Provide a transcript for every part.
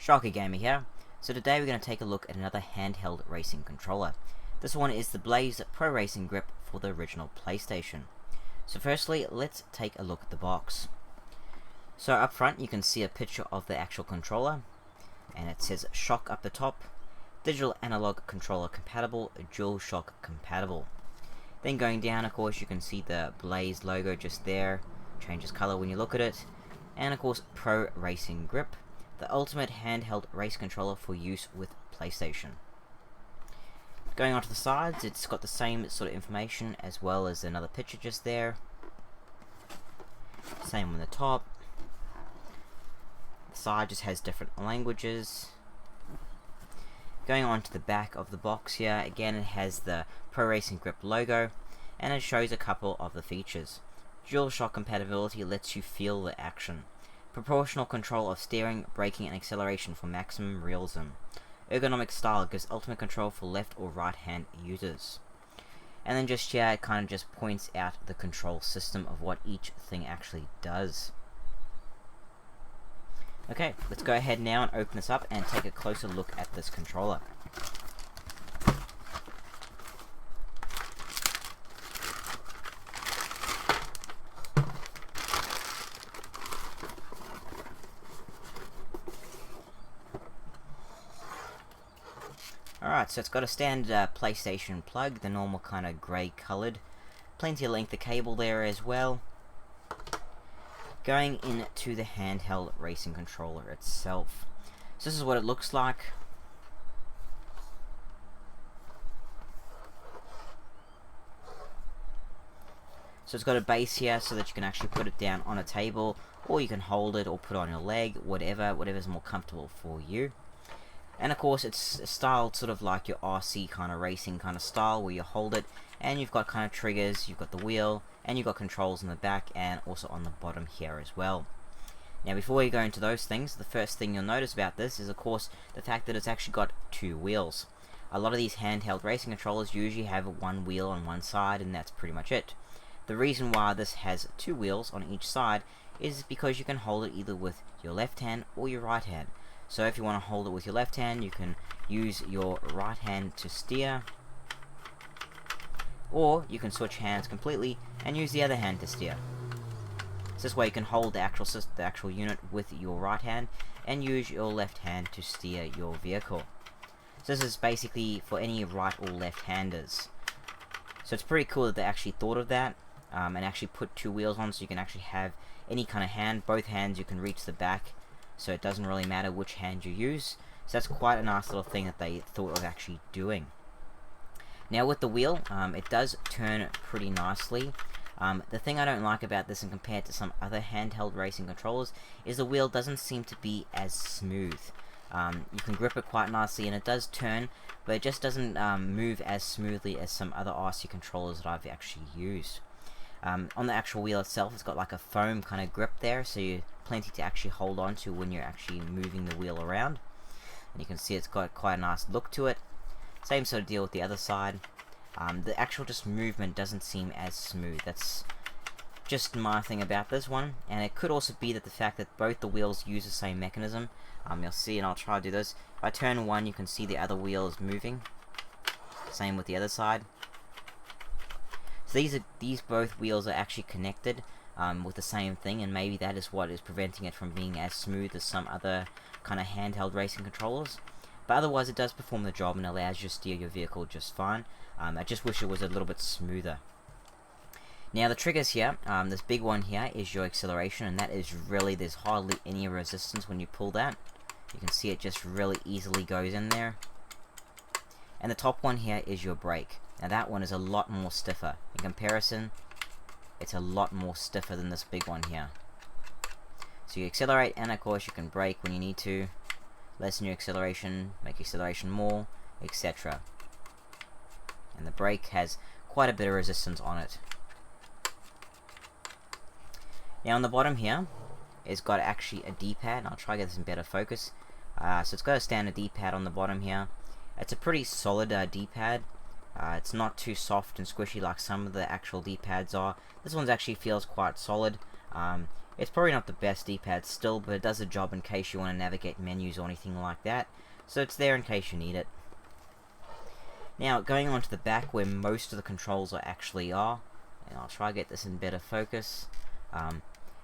Sharkie Gamer here. So today we're going to take a look at another handheld racing controller. This one is the Blaze Pro Racing Grip for the original PlayStation. So firstly, let's take a look at the box. So up front you can see a picture of the actual controller, and it says shock up the top, digital analog controller compatible, dual shock compatible. Then going down, of course, you can see the Blaze logo just there, changes color when you look at it, and of course Pro Racing Grip, the ultimate handheld race controller for use with PlayStation. Going on to the sides, it's got the same sort of information as well as another picture just there. Same on the top. The side just has different languages. Going on to the back of the box here, again it has the Pro Racing Grip logo, and it shows a couple of the features. Dual shock compatibility lets you feel the action. Proportional control of steering, braking, and acceleration for maximum realism. Ergonomic style gives ultimate control for left or right hand users. And then just here it kind of just points out the control system of what each thing actually does. Okay, let's go ahead now and open this up and take a closer look at this controller. Alright, so it's got a standard PlayStation plug, the normal kind of grey coloured. Plenty of length of cable there as well. Going into the handheld racing controller itself. So this is what it looks like. So it's got a base here so that you can actually put it down on a table, or you can hold it or put it on your leg, whatever's more comfortable for you. And of course it's styled sort of like your RC kind of racing kind of style, where you hold it and you've got kind of triggers, you've got the wheel, and you've got controls in the back and also on the bottom here as well. Now before we go into those things, the first thing you'll notice about this is of course the fact that it's actually got two wheels. A lot of these handheld racing controllers usually have one wheel on one side, and that's pretty much it. The reason why this has two wheels on each side is because you can hold it either with your left hand or your right hand. So if you want to hold it with your left hand, you can use your right hand to steer, or you can switch hands completely and use the other hand to steer. So this way you can hold the actual unit with your right hand and use your left hand to steer your vehicle. So this is basically for any right or left-handers. So it's pretty cool that they actually thought of that and actually put two wheels on, so you can actually have any kind of hand. Both hands you can reach the back, so it doesn't really matter which hand you use. So that's quite a nice little thing that they thought of actually doing. Now with the wheel, it does turn pretty nicely. The thing I don't like about this, and compared to some other handheld racing controllers, is the wheel doesn't seem to be as smooth. You can grip it quite nicely and it does turn, but it just doesn't move as smoothly as some other RC controllers that I've actually used. On the actual wheel itself, it's got like a foam kind of grip there, so you plenty to actually hold on to when you're actually moving the wheel around. And you can see it's got quite a nice look to it. Same sort of deal with the other side. The actual just movement doesn't seem as smooth. That's just my thing about this one. And it could also be that the fact that both the wheels use the same mechanism. You'll see, and I'll try to do this. If I turn one, you can see the other wheel is moving. Same with the other side. So these both wheels are actually connected with the same thing, and maybe that is what is preventing it from being as smooth as some other kind of handheld racing controllers. But otherwise it does perform the job and allows you to steer your vehicle just fine. I just wish it was a little bit smoother. Now the triggers here, this big one here is your acceleration, and that is really, there's hardly any resistance when you pull that. You can see it just really easily goes in there. And the top one here is your brake. Now that one is a lot more stiffer. In comparison, it's a lot more stiffer than this big one here. So you accelerate, and of course you can brake when you need to, lessen your acceleration, make acceleration more, etc. And the brake has quite a bit of resistance on it. Now on the bottom here, it's got actually a D-pad, and I'll try to get this in better focus. So it's got a standard D-pad on the bottom here. It's a pretty solid D-pad. It's not too soft and squishy like some of the actual D-pads are. This one actually feels quite solid. It's probably not the best D-pad still, but it does the job in case you want to navigate menus or anything like that. So it's there in case you need it. Now, going on to the back where most of the controls actually are, and I'll try to get this in better focus.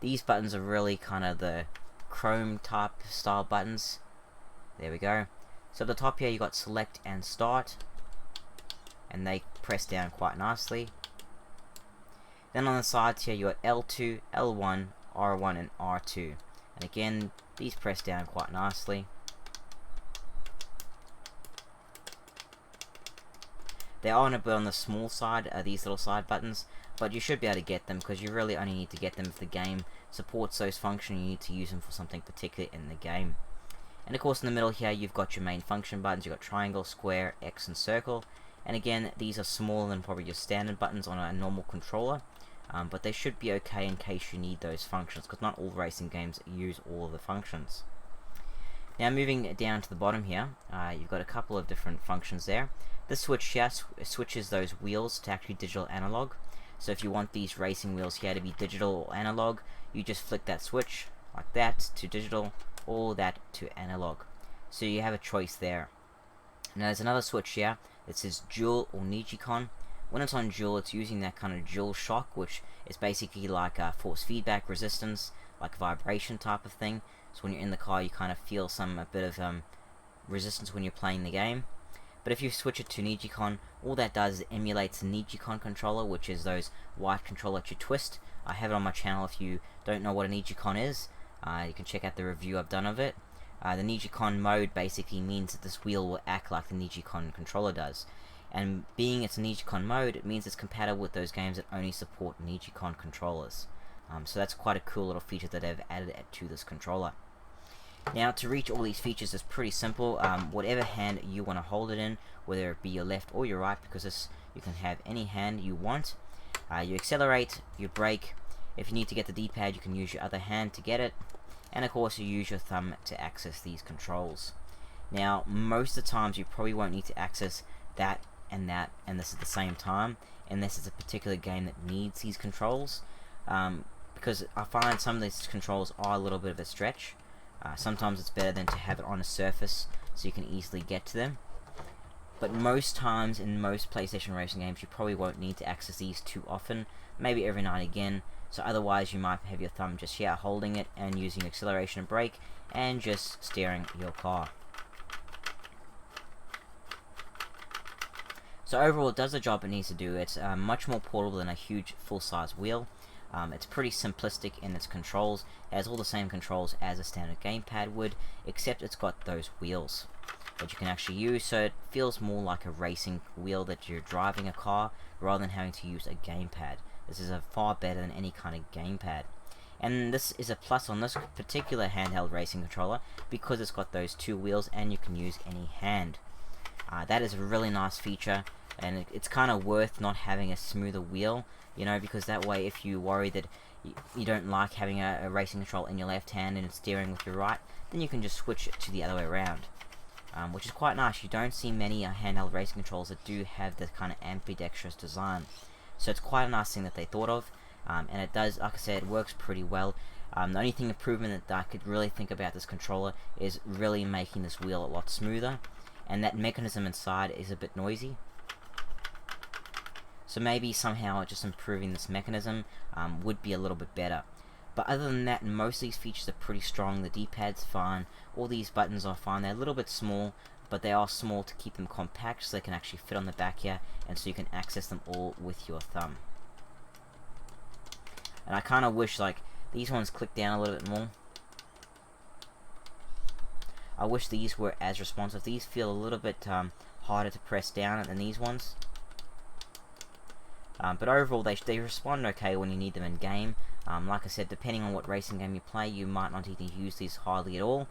These buttons are really kind of the Chrome type style buttons. There we go. So at the top here you got select and start, and they press down quite nicely. Then on the sides here you got L2, L1, R1 and R2, and again these press down quite nicely. They are a bit on the small side, these little side buttons, but you should be able to get them because you really only need to get them if the game supports those functions. You need to use them for something particular in the game. And of course in the middle here you've got your main function buttons. You've got triangle, square, X and circle, and again these are smaller than probably your standard buttons on a normal controller, but they should be okay in case you need those functions, because not all racing games use all of the functions. Now moving down to the bottom here, you've got a couple of different functions there. This switch here switches those wheels to actually digital analog. So if you want these racing wheels here to be digital or analog, you just flick that switch like that to digital, or that to analog. So you have a choice there. Now there's another switch here that says dual or Nichicon. When it's on dual, it's using that kind of dual shock, which is basically like a force feedback resistance, like a vibration type of thing. So when you're in the car you kind of feel a bit of resistance when you're playing the game. But if you switch it to Nichicon, all that does is emulates the Nichicon controller, which is those white controller that you twist. I have it on my channel if you don't know what a Nichicon is. You can check out the review I've done of it. The Nichicon mode basically means that this wheel will act like the Nichicon controller does. And being it's a Nichicon mode, it means it's compatible with those games that only support Nichicon controllers. So that's quite a cool little feature that they've added to this controller. Now to reach all these features is pretty simple. Whatever hand you want to hold it in, whether it be your left or your right, because you can have any hand you want. You accelerate, you brake. If you need to get the D-pad you can use your other hand to get it, and of course you use your thumb to access these controls. Now most of the times you probably won't need to access that and this at the same time, unless it's a particular game that needs these controls, because I find some of these controls are a little bit of a stretch. Sometimes it's better than to have it on a surface so you can easily get to them. But most times in most PlayStation racing games you probably won't need to access these too often, maybe every now and again. So otherwise you might have your thumb just here holding it and using acceleration and brake and just steering your car. So overall it does the job it needs to do. It's much more portable than a huge full-size wheel. It's pretty simplistic in its controls. It has all the same controls as a standard gamepad would, except it's got those wheels that you can actually use, so it feels more like a racing wheel that you're driving a car rather than having to use a gamepad. This is far better than any kind of gamepad. And this is a plus on this particular handheld racing controller because it's got those two wheels and you can use any hand. That is a really nice feature, and it's kind of worth not having a smoother wheel, you know, because that way if you worry that you don't like having a racing control in your left hand and it's steering with your right, then you can just switch it to the other way around, which is quite nice. You don't see many handheld racing controls that do have this kind of ambidextrous design, so it's quite a nice thing that they thought of, and it does, like I said, it works pretty well. The only thing improvement that I could really think about this controller is really making this wheel a lot smoother, and that mechanism inside is a bit noisy. So maybe somehow just improving this mechanism would be a little bit better. But other than that, most of these features are pretty strong. The D-pad's fine, all these buttons are fine. They're a little bit small, but they are small to keep them compact so they can actually fit on the back here, and so you can access them all with your thumb. And I kind of wish like these ones click down a little bit more. I wish these were as responsive. These feel a little bit harder to press down than these ones. But overall they respond okay when you need them in game. Like I said, depending on what racing game you play, you might not need to use these hardly at all.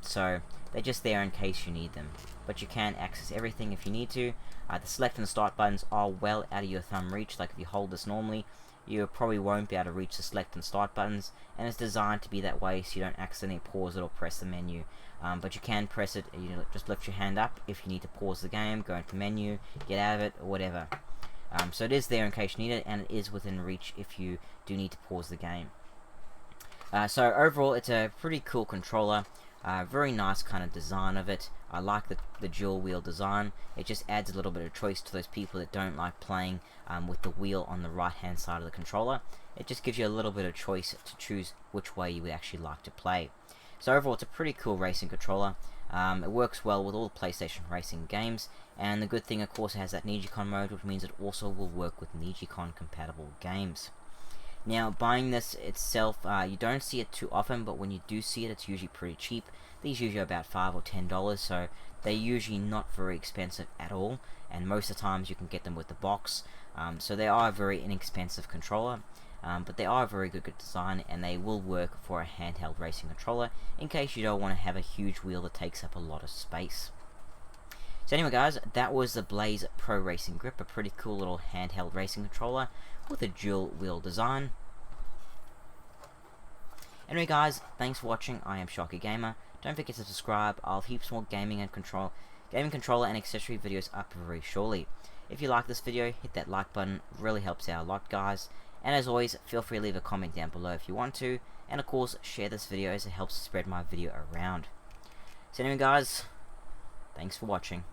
So they're just there in case you need them. But you can access everything if you need to. The select and start buttons are well out of your thumb reach. Like if you hold this normally, you probably won't be able to reach the select and start buttons, and it's designed to be that way so you don't accidentally pause it or press the menu. But you can press it, you know, just lift your hand up if you need to pause the game, go into the menu, get out of it, or whatever. So it is there in case you need it, and it is within reach if you do need to pause the game. So overall, it's a pretty cool controller. Very nice kind of design of it. I like the dual wheel design. It just adds a little bit of choice to those people that don't like playing with the wheel on the right hand side of the controller. It just gives you a little bit of choice to choose which way you would actually like to play. So overall, it's a pretty cool racing controller. It works well with all the PlayStation racing games, and the good thing, of course, it has that Nichicon mode, which means it also will work with Nichicon compatible games. Now, buying this itself, you don't see it too often, but when you do see it, it's usually pretty cheap. These usually are about $5 or $10, so they're usually not very expensive at all, and most of the times you can get them with the box. So they are a very inexpensive controller, but they are a very good design, and they will work for a handheld racing controller in case you don't want to have a huge wheel that takes up a lot of space. So anyway guys, that was the Blaze Pro Racing Grip, a pretty cool little handheld racing controller with a dual wheel design. Anyway guys, thanks for watching. I am Sharkie Gamer. Don't forget to subscribe. I'll have heaps more gaming controller and accessory videos up very shortly. If you like this video, hit that like button, it really helps out a lot guys. And as always, feel free to leave a comment down below if you want to, and of course share this video as it helps spread my video around. So anyway guys, thanks for watching.